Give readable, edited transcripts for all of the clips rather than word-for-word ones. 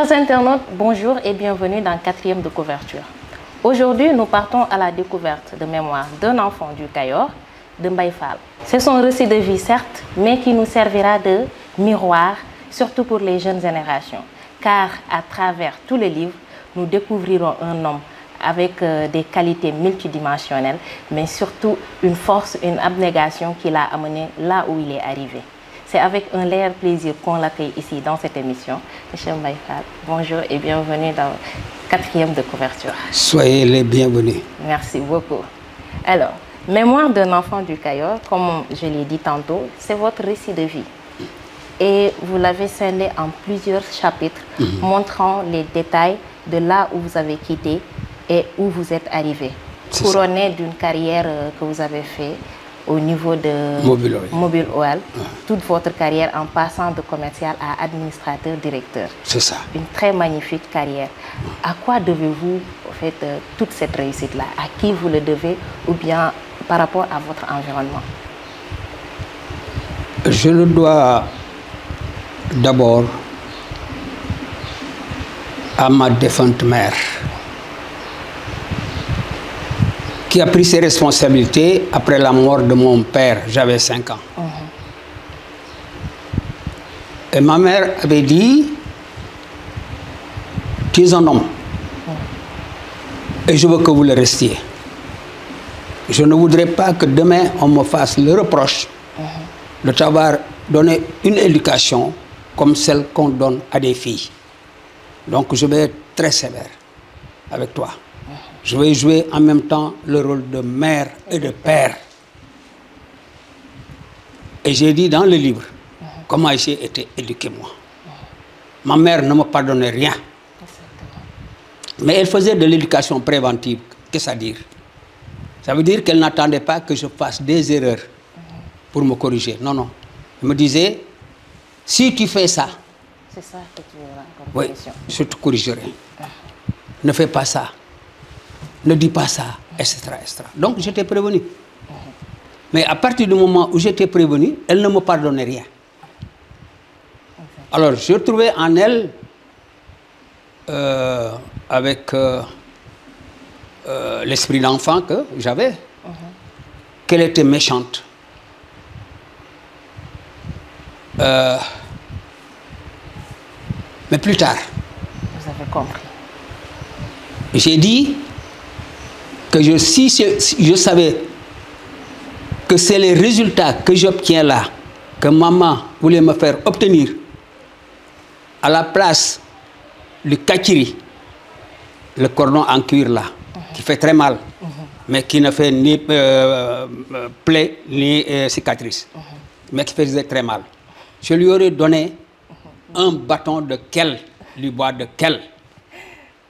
Chers internautes, bonjour et bienvenue dans 4e de couverture. Aujourd'hui, nous partons à la découverte de mémoire d'un enfant du Kayor, de Mbaye Fall. C'est son récit de vie, certes, mais qui nous servira de miroir, surtout pour les jeunes générations. Car à travers tous les livres, nous découvrirons un homme avec des qualités multidimensionnelles, mais surtout une force, une abnégation qui l'a amené là où il est arrivé. C'est avec un réel plaisir qu'on l'accueille ici dans cette émission. Monsieur Mbaye Fall, bonjour et bienvenue dans 4e de couverture. Soyez les bienvenus. Merci beaucoup. Alors, Mémoire d'un enfant du Kayor, comme je l'ai dit tantôt, c'est votre récit de vie. Et vous l'avez scindé en plusieurs chapitres, montrant les détails de là où vous avez quitté et où vous êtes arrivé. Couronné d'une carrière que vous avez faite au niveau de Mobile Oil, toute votre carrière en passant de commercial à administrateur directeur. C'est ça. Une très magnifique carrière. À quoi devez-vous en fait toute cette réussite-là? À qui vous le devez ou bien par rapport à votre environnement? Je le dois d'abord à ma défunte mère, qui a pris ses responsabilités après la mort de mon père. J'avais 5 ans. Et ma mère avait dit, tu es un homme et je veux que vous le restiez. Je ne voudrais pas que demain on me fasse le reproche de t'avoir donné une éducation comme celle qu'on donne à des filles. Donc je vais être très sévère avec toi. Je vais jouer en même temps le rôle de mère et de père. Et j'ai dit dans le livre comment j'ai été éduqué moi. Ma mère ne me pardonnait rien. Mais elle faisait de l'éducation préventive. Qu'est-ce à dire? Ça veut dire qu'elle n'attendait pas que je fasse des erreurs pour me corriger. Non, non. Elle me disait, si tu fais ça, c'est ça que tu auras comme oui, je te corrigerai. Ne fais pas ça. Ne dis pas ça, etc., etc. Donc j'étais prévenu. Mais à partir du moment où j'étais prévenu, elle ne me pardonnait rien. Alors je trouvais en elle, avec l'esprit d'enfant que j'avais, qu'elle était méchante. Mais plus tard, vous avez compris. J'ai dit que si je savais que c'est les résultats que j'obtiens là, que maman voulait me faire obtenir à la place du kachiri, le cordon en cuir là, qui fait très mal, mais qui ne fait ni plaie ni cicatrice, mais qui faisait très mal. Je lui aurais donné un bâton de quel, du bois de quel.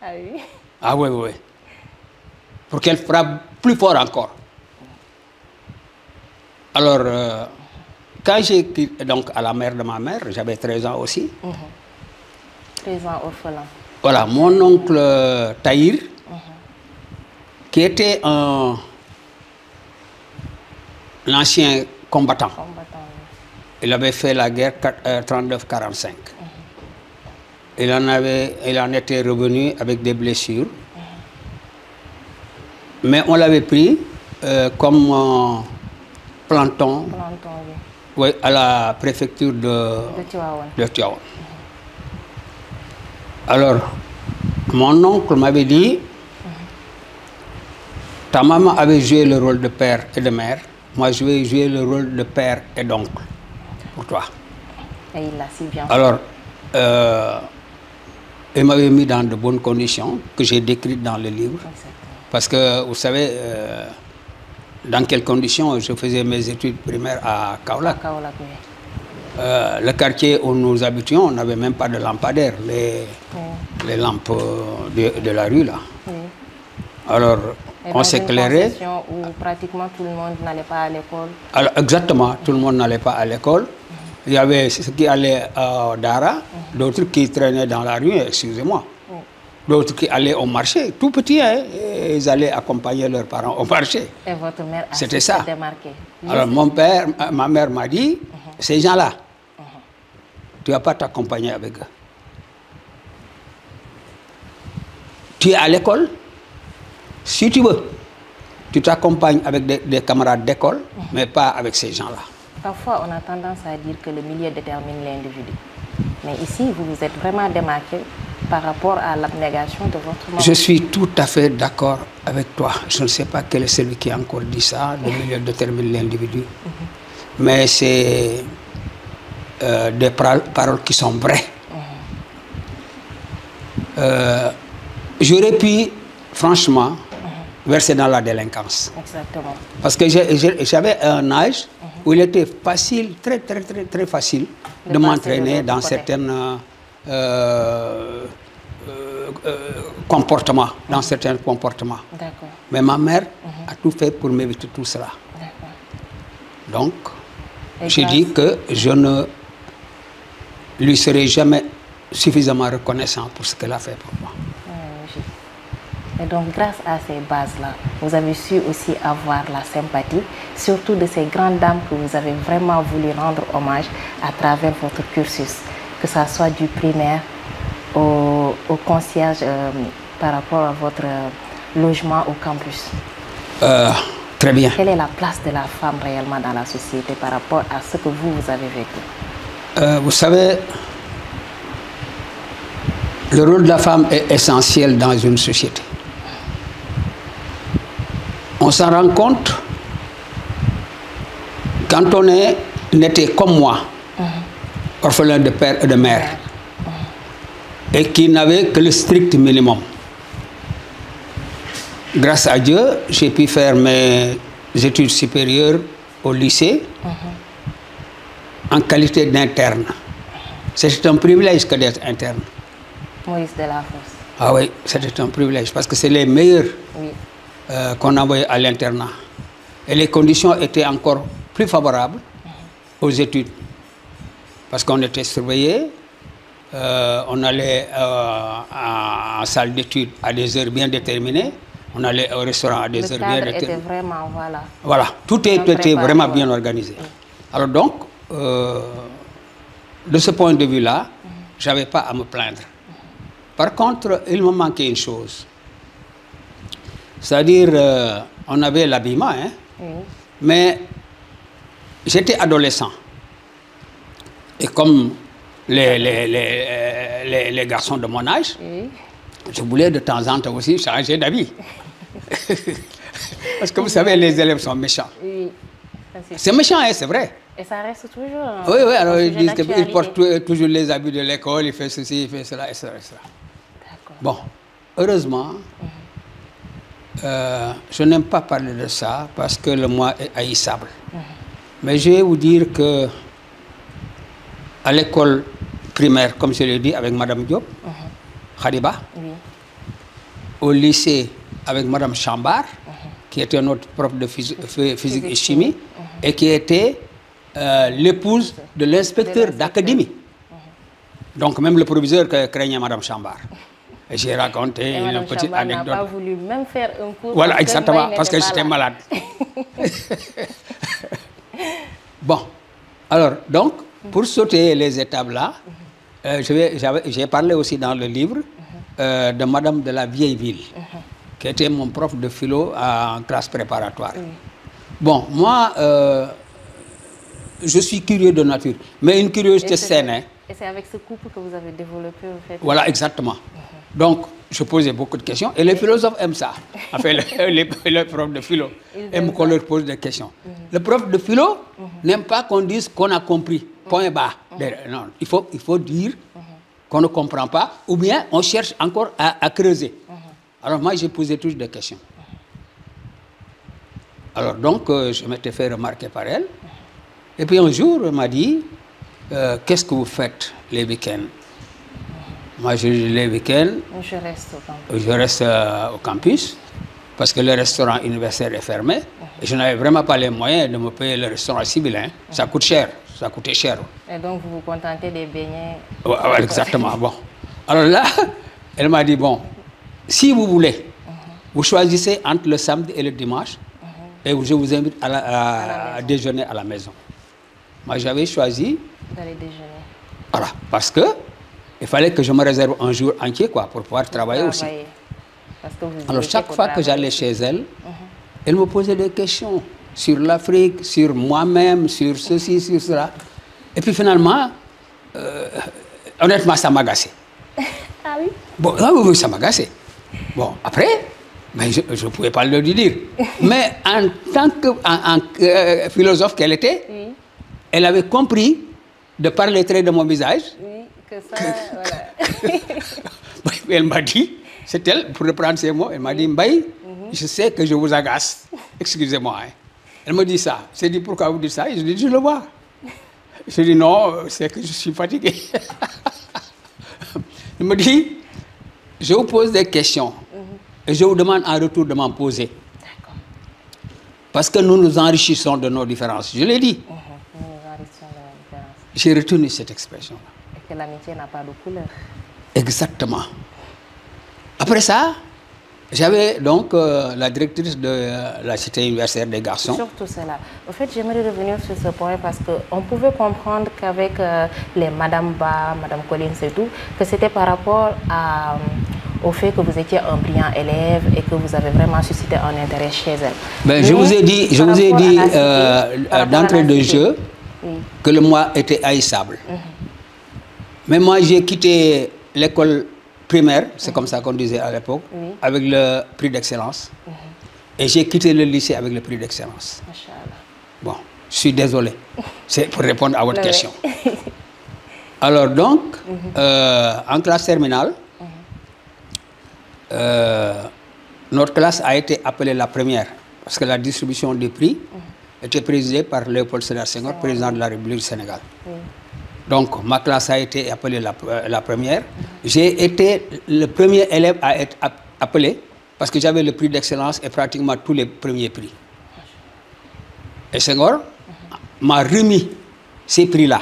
Ah oui? Ah oui, oui. Pour qu'elle frappe plus fort encore. Alors, quand j'ai quitté donc à la mère de ma mère, j'avais 13 ans aussi. 13 ans orphelin. Voilà, mon oncle Tahir, qui était un ancien combattant. Il avait fait la guerre 39-45. Il en était revenu avec des blessures. Mais on l'avait pris comme planton, oui, à la préfecture de Tivaouane. Alors, mon oncle m'avait dit, ta maman avait joué le rôle de père et de mère, moi je vais jouer le rôle de père et d'oncle pour toi. Et il l'a si bien fait. Alors, il m'avait mis dans de bonnes conditions que j'ai décrites dans le livre. Parce que, vous savez, dans quelles conditions je faisais mes études primaires à Kaolack. Le quartier où nous habitions, on n'avait même pas de lampadaire, les lampes de la rue là. Alors, on s'éclairait. Où pratiquement tout le monde n'allait pas à l'école. Alors, exactement, tout le monde n'allait pas à l'école. Il y avait ceux qui allaient à Dara, d'autres qui traînaient dans la rue, excusez-moi. D'autres qui allaient au marché, tout petits, hein, ils allaient accompagner leurs parents au marché. Et votre mère a C'était ça. Démarqué. Alors ma mère m'a dit, ces gens-là, tu ne vas pas t'accompagner avec eux. tu es à l'école, si tu veux, tu t'accompagnes avec des camarades d'école, mais pas avec ces gens-là. Parfois, on a tendance à dire que le milieu détermine l'individu. Mais ici, vous vous êtes vraiment démarqué par rapport à l'abnégation de votre mort. Je suis tout à fait d'accord avec toi. Je ne sais pas quel est celui qui a encore dit ça, le milieu détermine l'individu. Mais c'est des paroles qui sont vraies. J'aurais pu, franchement, verser dans la délinquance. Exactement. Parce que j'avais un âge où il était facile, très facile de m'entraîner dans certains comportements. D'accord. Mais ma mère a tout fait pour m'éviter tout cela. Donc, j'ai dit que je ne lui serai jamais suffisamment reconnaissant pour ce qu'elle a fait pour moi. Et donc, grâce à ces bases-là, vous avez su aussi avoir la sympathie, surtout de ces grandes dames que vous avez vraiment voulu rendre hommage à travers votre cursus, que ce soit du primaire au concierge par rapport à votre logement au campus. Très bien. Quelle est la place de la femme réellement dans la société par rapport à ce que vous avez vécu? Vous savez, le rôle de la femme est essentiel dans une société. On s'en rend compte quand on était comme moi, orphelin de père et de mère, et qui n'avait que le strict minimum. Grâce à Dieu, j'ai pu faire mes études supérieures au lycée en qualité d'interne. C'est un privilège que d'être interne. Moïse Delafosse. Ah oui, c'était un privilège parce que c'est les meilleurs qu'on envoyait à l'internat. Et les conditions étaient encore plus favorables aux études. Parce qu'on était surveillés, on allait en salle d'études à des heures bien déterminées, on allait au restaurant à des heures bien déterminées. Était vraiment, voilà, tout était vraiment bien organisé. Alors donc, de ce point de vue-là, je n'avais pas à me plaindre. Par contre, il me manquait une chose. C'est-à-dire, on avait l'habillement, mais j'étais adolescent. Et comme les garçons de mon âge, je voulais de temps en temps aussi changer d'habit. Parce que vous savez, les élèves sont méchants. C'est méchant, c'est vrai. Et ça reste toujours... Oui, alors ils disent qu'ils portent toujours les habits de l'école, il fait ceci, il fait cela, etc. Bon, heureusement, je n'aime pas parler de ça parce que le moi est haïssable. Mais je vais vous dire que à l'école primaire, comme je l'ai dit, avec Mme Diop, Khadiba, au lycée avec Mme Chambar, qui était notre prof de physique et chimie, et qui était l'épouse de l'inspecteur d'académie. Donc même le proviseur craignait Mme Chambar. Et j'ai raconté une petite anecdote. n'a pas voulu même faire un cours. Voilà, exactement, parce que j'étais malade. Bon, alors, donc, pour sauter les étapes là, j'ai parlé aussi dans le livre de Madame de la Vieille Ville, qui était mon prof de philo en classe préparatoire. Bon, moi, je suis curieux de nature, mais une curiosité saine. Et c'est avec ce couple que vous avez développé, en fait. Voilà, exactement. Donc, je posais beaucoup de questions, et les philosophes aiment ça. Enfin, les profs de philo aiment qu'on leur pose des questions. Le prof de philo n'aime pas qu'on dise qu'on a compris, point bas. Non, il faut dire qu'on ne comprend pas, ou bien on cherche encore à creuser. Alors moi, j'ai posé toujours des questions. Alors donc, je m'étais fait remarquer par elle. Et puis un jour, elle m'a dit, qu'est-ce que vous faites les week-ends? Moi, les week-ends, je reste au campus, parce que le restaurant universitaire est fermé. Et je n'avais vraiment pas les moyens de me payer le restaurant civil. Ça coûte cher, ça coûtait cher. Et donc, vous vous contentez des beignets? Exactement, bon. Alors là, elle m'a dit, bon, si vous voulez, vous choisissez entre le samedi et le dimanche, et je vous invite à déjeuner à la maison. Moi, j'avais choisi d'aller déjeuner. Voilà, parce que il fallait que je me réserve un jour entier pour pouvoir travailler aussi. Parce que vous Alors, chaque fois que j'allais chez elle, Mhm. elle me posait des questions sur l'Afrique, sur moi-même, sur ceci, sur cela. Et puis finalement, honnêtement, ça m'agaçait. Ah oui? Bon, ah oui, ça m'agaçait. Bon, après, ben, je ne pouvais pas le dire. Mais en tant que philosophe qu'elle était, Oui. elle avait compris, de par les traits de mon visage, Oui, que ça, voilà. elle m'a dit, c'est elle, pour reprendre ces mots, elle m'a dit, Mbaye, je sais que je vous agace. Excusez-moi. Hein. Elle me dit ça. J'ai dit, pourquoi vous dites ça? Je dis, je le vois. Je dis, non, c'est que je suis fatigué. Elle me dit, je vous pose des questions et je vous demande en retour de m'en poser. D'accord. Parce que nous nous enrichissons de nos différences. Je l'ai dit. Nous nous enrichissons de la différence. J'ai retenu cette expression-là. Et que l'amitié n'a pas de couleur. Exactement. Après ça, j'avais donc la directrice de la cité universitaire des garçons. Surtout cela. En fait, j'aimerais revenir sur ce point parce qu'on pouvait comprendre qu'avec les Madame Ba, Madame Collins et tout, que c'était par rapport au fait que vous étiez un brillant élève et que vous avez vraiment suscité un intérêt chez elle. Ben, Mais je vous ai dit d'entrée de jeu oui. que le moi était haïssable. Mais moi, j'ai quitté l'école primaire, c'est comme ça qu'on disait à l'époque, Oui. avec le prix d'excellence. Et j'ai quitté le lycée avec le prix d'excellence. Machallah. Bon, je suis désolé. C'est pour répondre à votre Oui. question. Alors donc, en classe terminale, notre classe a été appelée la première parce que la distribution des prix était présidée par Léopold Sédar Senghor, président de la République du Sénégal. Oui. Donc, ma classe a été appelée la première. J'ai été le premier élève à être appelé parce que j'avais le prix d'excellence et pratiquement tous les premiers prix. Et Senghor m'a remis ces prix-là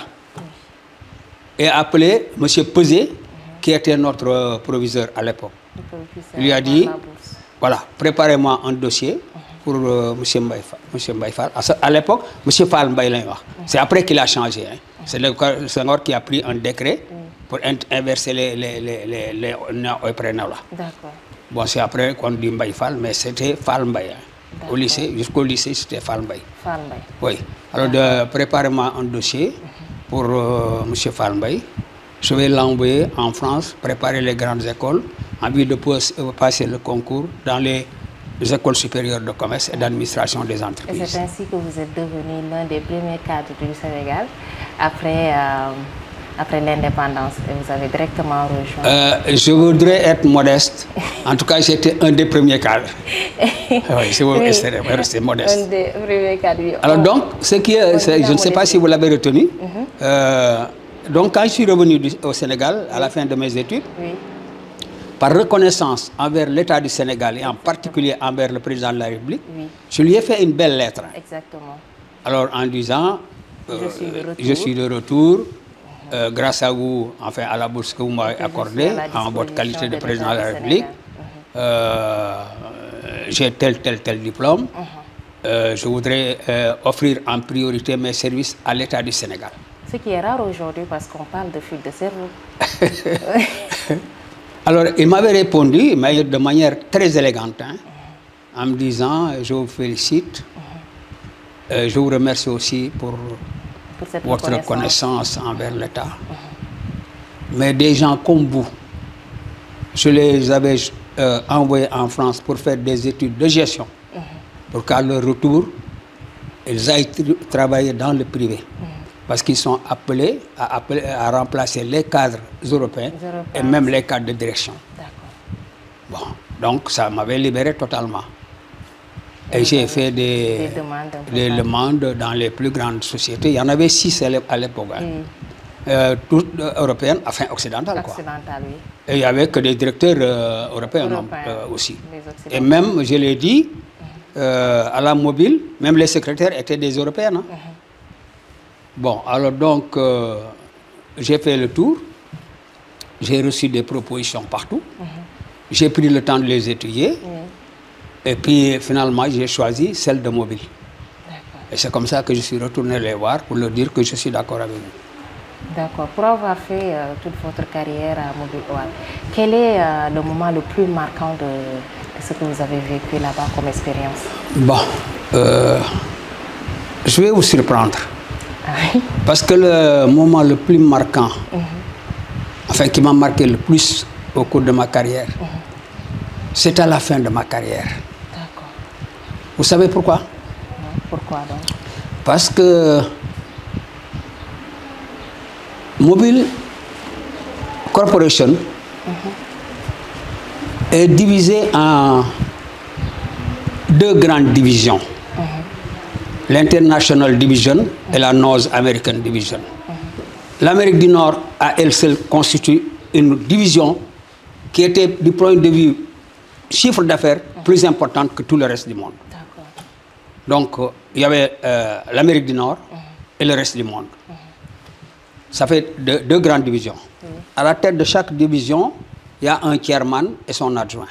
et a appelé M. Pesé, qui était notre proviseur à l'époque. Il lui a dit, voilà, préparez-moi un dossier pour M. Mbaye Fall. À l'époque, M. Fall Mbaye. C'est après qu'il a changé. Hein. C'est le Senghor qui a pris un décret pour inverser les prénoms là. D'accord. Bon, c'est après qu'on dit Mbaye Fall, mais c'était Fall Mbaye. Hein. Au lycée, jusqu'au lycée, c'était Fall Mbaye. Fall Mbaye. Oui. Alors, préparez-moi un dossier pour M. Fall Mbaye. Je vais l'envoyer en France, préparer les grandes écoles, en vue de passer le concours dans les écoles supérieures de commerce et d'administration des entreprises. Et c'est ainsi que vous êtes devenu l'un des premiers cadres du Sénégal après l'indépendance et vous avez directement rejoint. Je voudrais être modeste. En tout cas, j'étais un des premiers cadres. Oui, c'est rester modeste. Un des premiers cadres. Oui. Alors donc, je ne sais pas si vous l'avez retenu. Donc, quand je suis revenu au Sénégal à la fin de mes études, oui. par reconnaissance envers l'État du Sénégal et en particulier envers le président de la République, Oui. je lui ai fait une belle lettre. Exactement. Alors en disant, je suis de retour, grâce à vous, enfin à la bourse que vous m'avez accordée, en votre qualité de président de la République, j'ai tel diplôme, je voudrais offrir en priorité mes services à l'État du Sénégal. Ce qui est rare aujourd'hui parce qu'on parle de fuite de cerveau. Alors, il m'avait répondu, mais de manière très élégante, hein, en me disant, je vous félicite, je vous remercie aussi pour votre reconnaissance envers l'État. Mais des gens comme vous, je les avais envoyés en France pour faire des études de gestion, pour qu'à leur retour, ils aillent travailler dans le privé. Parce qu'ils sont appelés à remplacer les cadres européens et même les cadres de direction. Bon, donc ça m'avait libéré totalement. Et j'ai fait des demandes dans les plus grandes sociétés. Il y en avait 6 à l'époque, hein. Toutes européennes, enfin occidentales. Quoi. Oui. Et il n'y avait que des directeurs européens aussi. Et même, je l'ai dit, à la mobile, même les secrétaires étaient des européens. Hein. Bon, alors donc, j'ai fait le tour, j'ai reçu des propositions partout, j'ai pris le temps de les étudier, et puis finalement, j'ai choisi celle de mobile. Et c'est comme ça que je suis retourné les voir pour leur dire que je suis d'accord avec vous. D'accord. Pour avoir fait toute votre carrière à Mobile One, quel est le moment le plus marquant de ce que vous avez vécu là-bas comme expérience? Bon, je vais vous surprendre. Ah oui? Parce que le moment le plus marquant, enfin qui m'a marqué le plus au cours de ma carrière, c'est à la fin de ma carrière. D'accord. Vous savez pourquoi? Non, pourquoi donc? Parce que Mobile Corporation est divisée en deux grandes divisions. L'International Division et la North American Division. L'Amérique du Nord, à elle seule, constitue une division qui était, du point de vue chiffre d'affaires, plus importante que tout le reste du monde. Donc, il y avait l'Amérique du Nord et le reste du monde. Ça fait deux grandes divisions. À la tête de chaque division, il y a un chairman et son adjoint.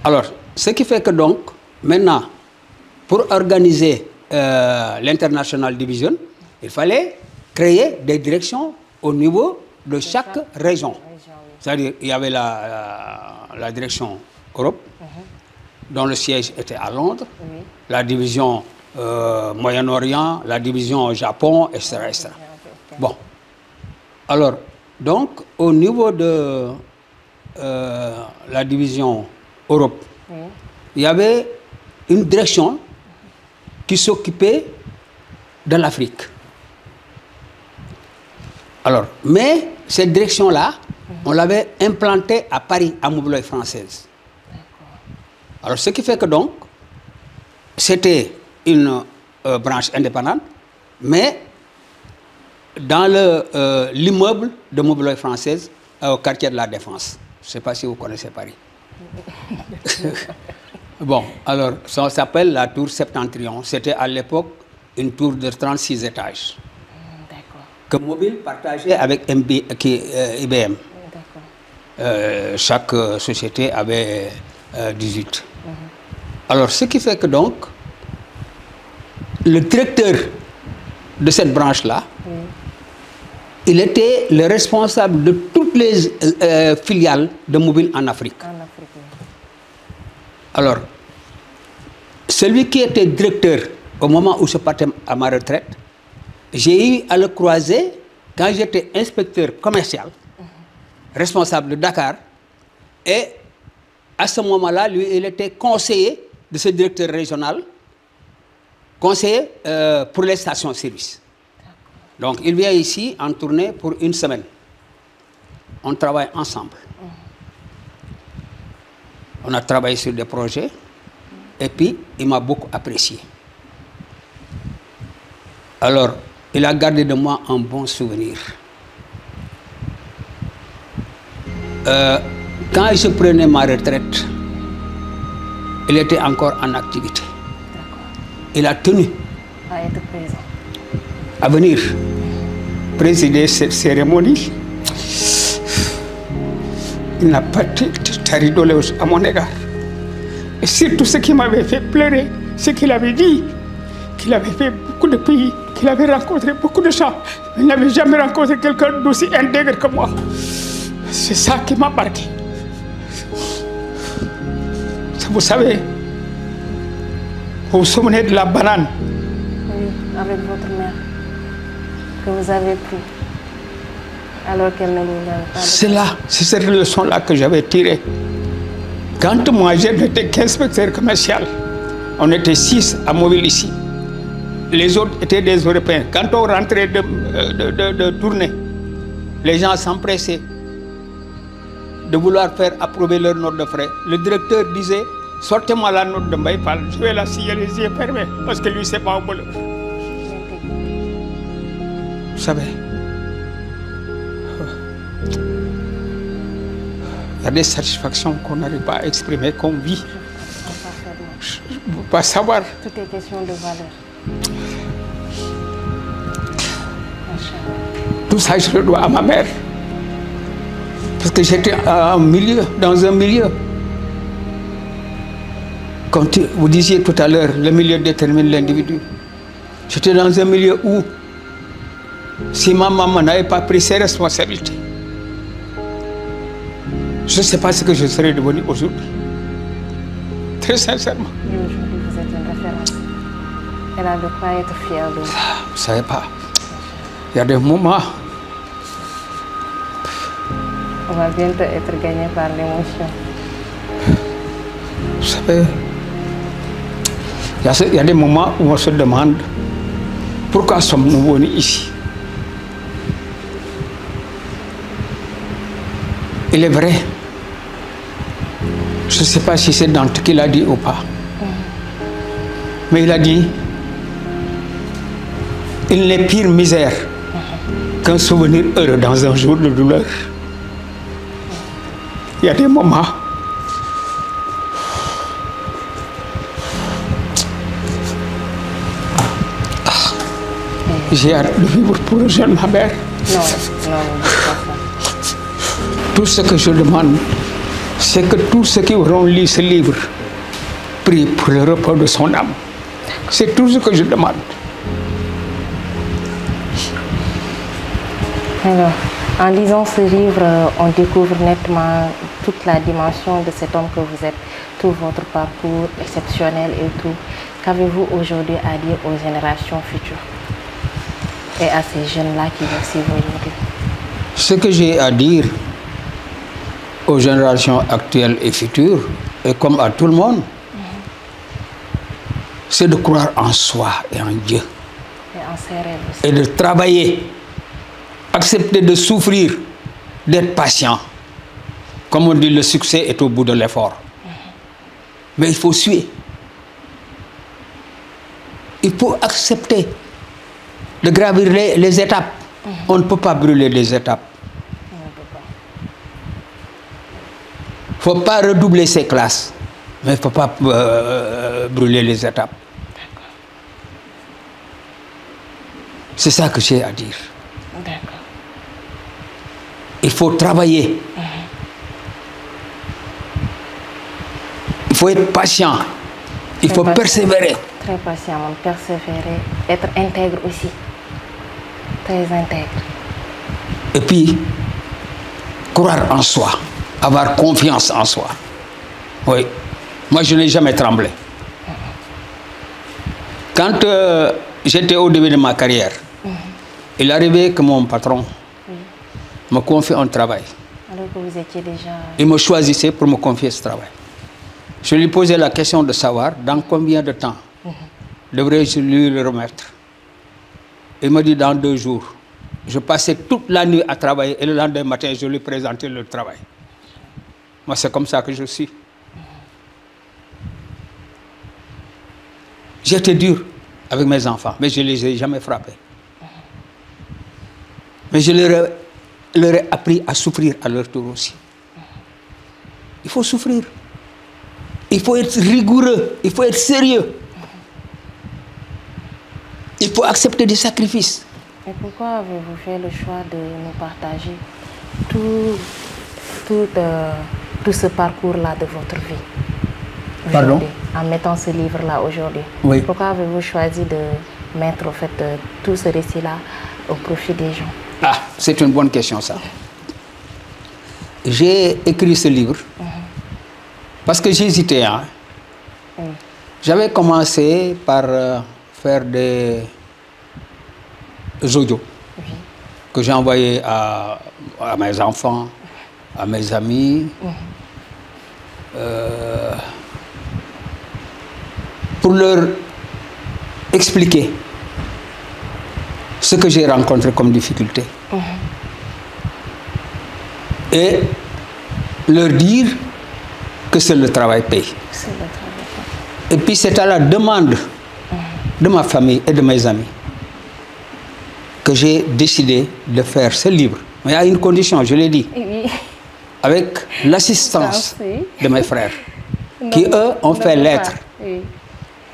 Alors, ce qui fait que donc, maintenant, pour organiser l'International Division, il fallait créer des directions au niveau de chaque région. C'est-à-dire, il y avait la direction Europe, dont le siège était à Londres, la division Moyen-Orient, la division Japon, etc., etc. Bon. Alors, donc, au niveau de la division Europe, il y avait une direction qui s'occupait de l'Afrique. Alors, mais cette direction-là, on l'avait implantée à Paris, à Mobiloy Française. Alors, ce qui fait que donc, c'était une branche indépendante, mais dans l'immeuble de Mobiloy Française, au quartier de la Défense. Je ne sais pas si vous connaissez Paris. Bon, alors, ça s'appelle la tour Septentrion. C'était à l'époque une tour de 36 étages. Que Mobile partageait avec IBM. Chaque société avait 18. Alors, ce qui fait que donc, le directeur de cette branche-là, il était le responsable de toutes les filiales de Mobile en Afrique. Alors, celui qui était directeur au moment où je partais à ma retraite, j'ai eu à le croiser quand j'étais inspecteur commercial, responsable de Dakar, et à ce moment-là, lui, il était conseiller de ce directeur régional, conseiller pour les stations-service. Donc, il vient ici en tournée pour une semaine. On travaille ensemble. On a travaillé sur des projets, et puis il m'a beaucoup apprécié. Alors, il a gardé de moi un bon souvenir. Quand je prenais ma retraite, il était encore en activité. Il a tenu à être présent, à venir présider cette cérémonie. Il n'a pas rigolé à mon égard. Et surtout ce qui m'avait fait pleurer, c'est qu'il avait dit qu'il avait fait beaucoup de pays, qu'il avait rencontré beaucoup de gens. Il n'avait jamais rencontré quelqu'un d'aussi intègre que moi. C'est ça qui m'a marqué. Vous savez, vous vous souvenez de la banane? Oui, avec votre mère, que vous avez pris, alors qu'elle ne vous avait pas. C'est là, c'est cette leçon-là que j'avais tirée. Quand moi, j'étais qu'inspecteur commercial, on était 6 à Mobile ici. Les autres étaient des Européens. Quand on rentrait de tournée, les gens s'empressaient de vouloir faire approuver leur note de frais. Le directeur disait, sortez-moi la note de Mbaye Fall, je vais la signer les yeux fermés, parce que lui, c'est pas au boulot. Vous savez, il y a des satisfactions qu'on n'arrive pas à exprimer, qu'on vit. Je ne veux pas savoir. Tout est question de valeur. Tout ça, je le dois à ma mère. Parce que j'étais dans un milieu. Comme vous disiez tout à l'heure, le milieu détermine l'individu. J'étais dans un milieu où si ma maman n'avait pas pris ses responsabilités, je ne sais pas ce que je serais devenu aujourd'hui. Très sincèrement. Et aujourd'hui, vous êtes une référence. Elle a de quoi être fière de vous. Vous ne savez pas. Il y a des moments. On va bientôt être gagné par l'émotion. Vous savez, il y a des moments où on se demande pourquoi sommes-nous venus ici. Il est vrai. Je ne sais pas si c'est Dante qui l'a dit ou pas. Mais il a dit, il n'est pire misère qu'un souvenir heureux dans un jour de douleur. Il y a des moments j'ai hâte de vivre pour un jeune ma mère. Non, non, pas ça. Tout ce que je demande, c'est que tous ceux qui auront lu ce livre prient pour le repos de son âme. C'est tout ce que je demande. Alors, en lisant ce livre, on découvre nettement toute la dimension de cet homme que vous êtes, tout votre parcours exceptionnel et tout. Qu'avez-vous aujourd'hui à dire aux générations futures et à ces jeunes-là qui vous suivent aujourd'hui? Ce que j'ai à dire aux générations actuelles et futures, et comme à tout le monde, c'est de croire en soi et en Dieu. Et en ses rêves aussi. Et de travailler, accepter de souffrir, d'être patient. Comme on dit, le succès est au bout de l'effort. Mais il faut suer. Il faut accepter de gravir les étapes. On ne peut pas brûler les étapes. Il ne faut pas redoubler ses classes, mais il ne faut pas brûler les étapes. C'est ça que j'ai à dire. Il faut travailler. Il faut être patient. Il faut persévérer. Très patiemment, persévérer, être intègre aussi. Très intègre. Et puis, croire en soi, avoir confiance en soi. Oui. Moi, je n'ai jamais tremblé. Quand j'étais au début de ma carrière, il arrivait que mon patron me confie un travail. Alors que vous étiez déjà... Il me choisissait pour me confier ce travail. Je lui posais la question de savoir dans combien de temps devrais-je lui le remettre. Il me dit dans 2 jours. Je passais toute la nuit à travailler et le lendemain matin, je lui présentais le travail. Moi, c'est comme ça que je suis. J'étais dur avec mes enfants, mais je ne les ai jamais frappés. Mais je leur ai appris à souffrir à leur tour aussi. Il faut souffrir. Il faut être rigoureux. Il faut être sérieux. Il faut accepter des sacrifices. Et pourquoi avez-vous fait le choix de nous partager tout ce parcours-là de votre vie? Pardon? En mettant ce livre-là aujourd'hui. Oui. Pourquoi avez-vous choisi de mettre au fait, tout ce récit-là au profit des gens? Ah, c'est une bonne question ça. J'ai écrit ce livre parce que j'hésitais. Hein. J'avais commencé par faire des audios que j'ai envoyés à mes enfants, à mes amis, pour leur expliquer ce que j'ai rencontré comme difficulté. Et leur dire que c'est le travail paye. Et puis c'est à la demande de ma famille et de mes amis que j'ai décidé de faire ce livre. Mais il y a une condition, je l'ai dit, avec l'assistance de mes frères, qui eux ont fait lettres.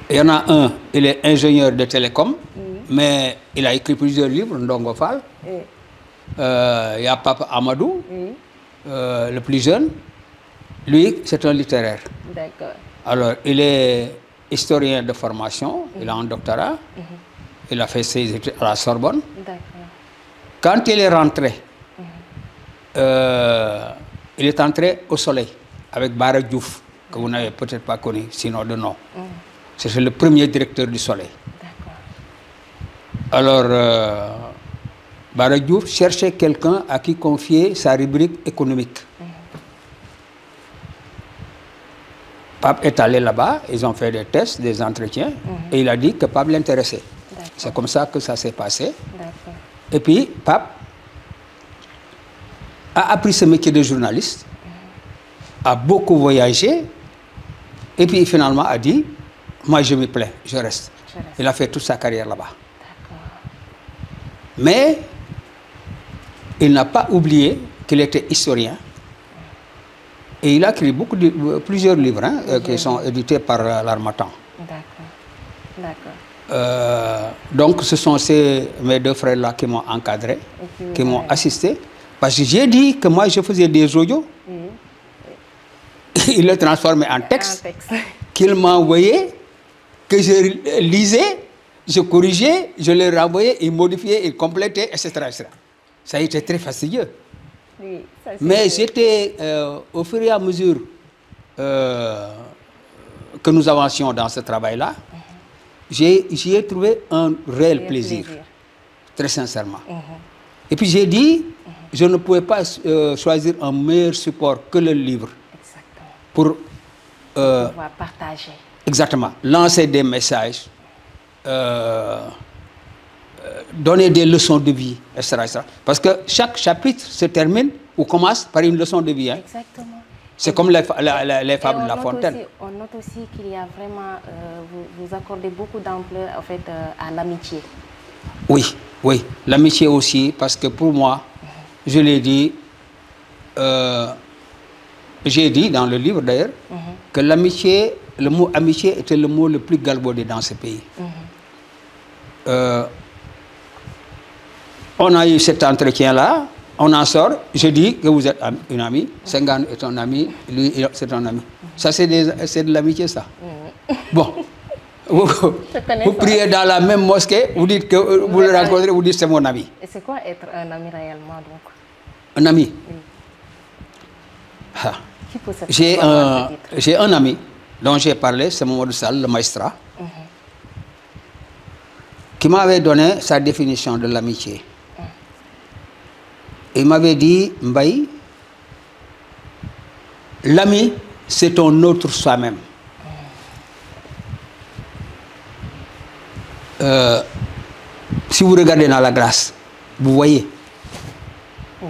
Il y en a un, il est ingénieur de télécom, mais il a écrit plusieurs livres, Ndongo Fall. Il y a Papa Amadou, le plus jeune. Lui, c'est un littéraire. D'accord. Alors, il est historien de formation, il a un doctorat, il a fait ses études à la Sorbonne. D'accord. Quand il est rentré, il est entré au Soleil avec Bara Diouf, que vous n'avez peut-être pas connu, sinon de nom. C'était le premier directeur du Soleil. Alors, Bara Diouf cherchait quelqu'un à qui confier sa rubrique économique. Pape est allé là-bas, ils ont fait des tests, des entretiens, et il a dit que Pape l'intéressait. C'est comme ça que ça s'est passé. Et puis, Pape a appris ce métier de journaliste, a beaucoup voyagé, et puis finalement a dit, moi je me plais, je reste. Il a fait toute sa carrière là-bas. Mais il n'a pas oublié qu'il était historien. Et il a écrit plusieurs livres qui sont édités par l'Harmattan. Donc ce sont mes deux frères-là qui m'ont encadré, qui m'ont assisté. Parce que j'ai dit que moi je faisais des audios. Il les transformait en texte, qu'il m'a envoyé, que je lisais, je corrigeais, je les renvoyais, il modifiait, il complétait, etc., etc. Ça a été très fastidieux. Oui, mais j'étais, au fur et à mesure que nous avancions dans ce travail-là, j'y ai trouvé un réel plaisir, très sincèrement. Et puis j'ai dit, je ne pouvais pas choisir un meilleur support que le livre. Pour pouvoir partager. Exactement, lancer des messages, donner des leçons de vie, etc., etc. Parce que chaque chapitre se termine ou commence par une leçon de vie. Hein. Exactement. C'est comme les fables de La Fontaine. On note aussi qu'il y a vraiment, vous accordez beaucoup d'ampleur en fait, à l'amitié. Oui, oui, l'amitié aussi, parce que pour moi, je l'ai dit, j'ai dit dans le livre d'ailleurs, que l'amitié, le mot amitié était le mot le plus galvaudé dans ce pays. On a eu cet entretien-là, on en sort, je dis que vous êtes une amie, Senghane est un ami, lui c'est un ami. Ça c'est de l'amitié ça. Bon, vous priez dans la même mosquée, vous dites que vous le rencontrez, vous dites c'est mon ami. Et c'est quoi être un ami réellement donc? Un ami? J'ai un ami dont j'ai parlé, c'est Mamadou Sall, le maestrat, qui m'avait donné sa définition de l'amitié. Il m'avait dit, Mbaye, l'ami, c'est ton autre soi-même. Si vous regardez dans la glace, vous voyez. Oui.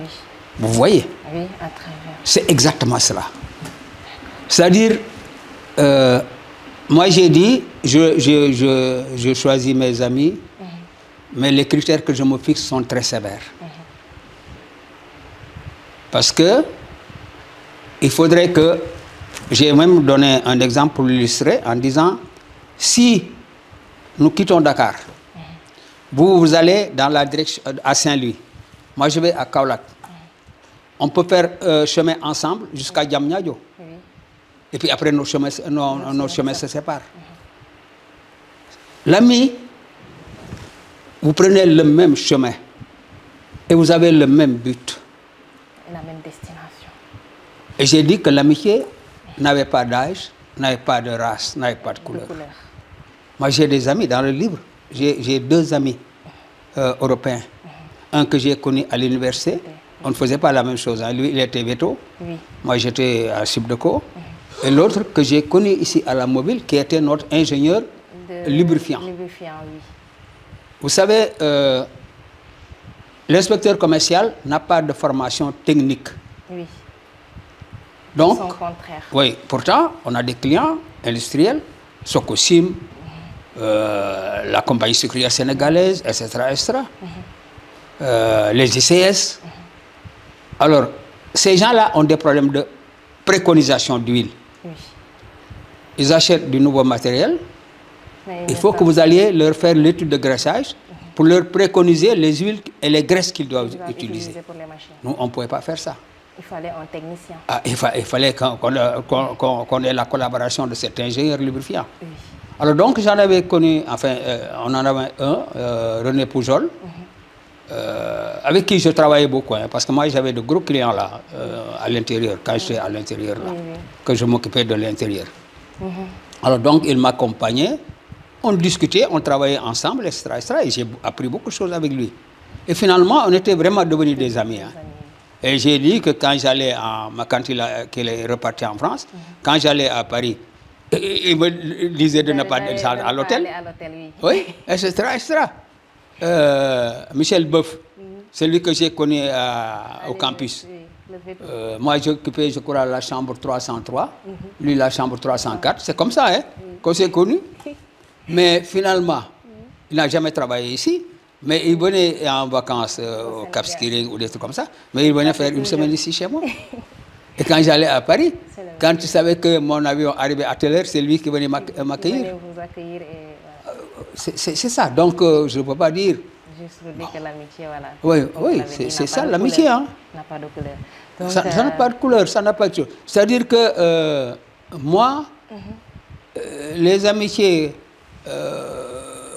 Vous voyez. Oui, à travers. C'est exactement cela. C'est-à-dire, moi j'ai dit, je choisis mes amis, mais les critères que je me fixe sont très sévères. Parce que il faudrait que, j'ai même donné un exemple pour l'illustrer en disant, si nous quittons Dakar, vous allez dans la direction à Saint-Louis, moi je vais à Kaolack. On peut faire chemin ensemble jusqu'à Diamniadio. Et puis après, nos chemins se séparent. L'ami, vous prenez le même chemin et vous avez le même but. La même destination. Et j'ai dit que l'amitié n'avait pas d'âge, n'avait pas de race, n'avait pas de couleur. Moi, j'ai des amis dans le livre. J'ai deux amis européens. Un que j'ai connu à l'université. On ne faisait pas la même chose. Hein. Lui, il était veto. Oui. Moi, j'étais à Subdeco. Et l'autre que j'ai connu ici à la Mobile, qui était notre ingénieur lubrifiant. Oui. Vous savez, l'inspecteur commercial n'a pas de formation technique. Oui. Donc, son contraire. Oui, pourtant, on a des clients industriels, Socosim, la compagnie sucrière sénégalaise, etc., etc. Les ICS. Alors, ces gens-là ont des problèmes de préconisation d'huile. Oui. Ils achètent du nouveau matériel. Il faut que vous alliez leur faire l'étude de graissage pour leur préconiser les huiles et les graisses qu'ils doivent utiliser. Pour les machines. Nous, on ne pouvait pas faire ça. Il fallait un technicien. Ah, il fallait qu'on ait la collaboration de cet ingénieur lubrifiant. Oui. Alors donc, j'en avais connu, enfin, on en avait un, René Poujol, avec qui je travaillais beaucoup, hein, parce que moi j'avais de gros clients là, à l'intérieur, quand j'étais à l'intérieur, là, que je m'occupais de l'intérieur. Alors donc il m'accompagnait, on discutait, on travaillait ensemble, etc. Et j'ai appris beaucoup de choses avec lui. Et finalement, on était vraiment devenus des amis. Hein. Et j'ai dit que quand j'allais, quand il est reparti en France, quand j'allais à Paris, il me disait de ne pas descendre à l'hôtel. Oui, etc. etc. Michel Boeuf, celui que j'ai connu au campus. Moi, j'occupais, je crois, la chambre 303, lui la chambre 304. C'est comme ça hein, qu'on s'est connus. Mais finalement, il n'a jamais travaillé ici. Mais il venait en vacances au Cap Skirring ou des trucs comme ça. Mais il venait faire une semaine ici chez moi. Et quand j'allais à Paris, quand tu savais que mon avion arrivait à telle heure, c'est lui qui venait m'accueillir. C'est ça. Donc, je ne peux pas dire. Juste dire que l'amitié, voilà. Oui, oui, c'est ça, l'amitié. Hein. N'a pas de couleur. Donc, ça n'a pas de couleur, ça n'a pas de chose. C'est-à-dire que moi, les amitiés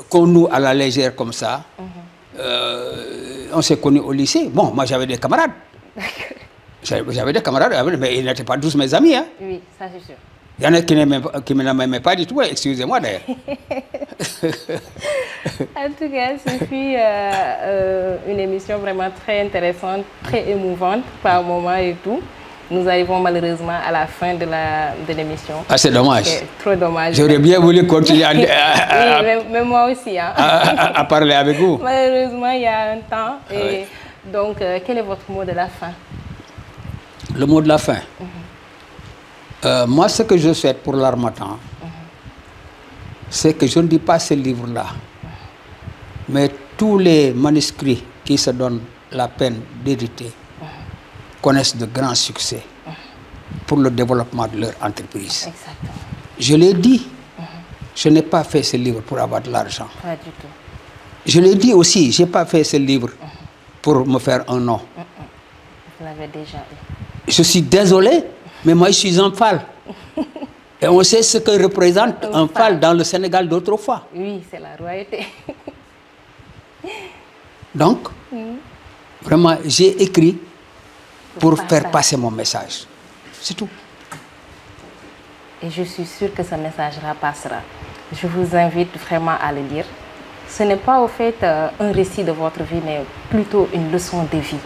qu'on noue à la légère comme ça, on s'est connus au lycée. Bon, moi j'avais des camarades. J'avais des camarades, mais ils n'étaient pas tous mes amis. Hein. Oui, ça c'est sûr. Il y en a qui ne m'aimaient pas du tout, excusez-moi d'ailleurs. En tout cas, ce fut une émission vraiment très intéressante, très émouvante par moments et tout. Nous arrivons malheureusement à la fin de l'émission. Ah, c'est dommage. C'est trop dommage. J'aurais bien voulu continuer oui, mais moi aussi. Hein. À parler avec vous. Malheureusement, il y a un temps. Et donc, quel est votre mot de la fin? Le mot de la fin. Moi, ce que je souhaite pour l'Harmattan, c'est que je ne dis pas ce livre-là, mais tous les manuscrits qui se donnent la peine d'éditer connaissent de grands succès pour le développement de leur entreprise. Exactement. Je l'ai dit, je n'ai pas fait ce livre pour avoir de l'argent. Pas du tout. Je l'ai dit aussi, je n'ai pas fait ce livre pour me faire un nom. Vous l'avez déjà dit. Je suis désolé, mais moi je suis un Fall. Et on sait ce que représente un Fall dans le Sénégal d'autrefois. Oui, c'est la royauté. Donc, vraiment, j'ai écrit pour faire passer mon message. C'est tout. Et je suis sûre que ce message-là passera. Je vous invite vraiment à le lire. Ce n'est pas au fait un récit de votre vie, mais plutôt une leçon de vie.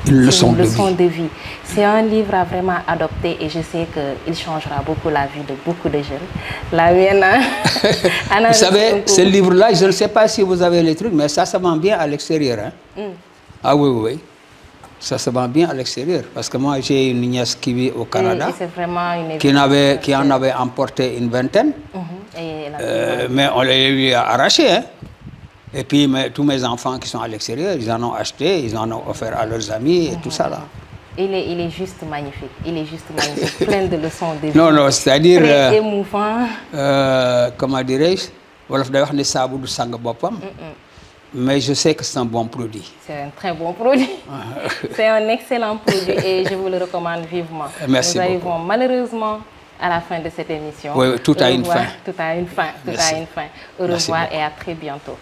Une leçon de vie. C'est un livre à vraiment adopter et je sais qu'il changera beaucoup la vie de beaucoup de jeunes. La mienne, vous savez, ce livre-là, je ne sais pas si vous avez les trucs, mais ça se vend bien à l'extérieur. Hein? Ah oui, oui. Ça se vend bien à l'extérieur. Parce que moi, j'ai une nièce qui vit au Canada, qui en avait emporté une vingtaine. Mais on les lui a arraché. Hein? Et puis, tous mes enfants qui sont à l'extérieur, ils en ont acheté, ils en ont offert à leurs amis et tout ça là. Il est juste magnifique. Il est juste magnifique, plein de leçons de vie. Non, non, c'est-à-dire... Très émouvant. Comment dirais-je? Mais je sais que c'est un bon produit. C'est un très bon produit. C'est un excellent produit et je vous le recommande vivement. Merci Nous arrivons malheureusement à la fin de cette émission. Oui, oui, tout a une fin. Tout a une fin. Tout a une fin. Au revoir et à très bientôt.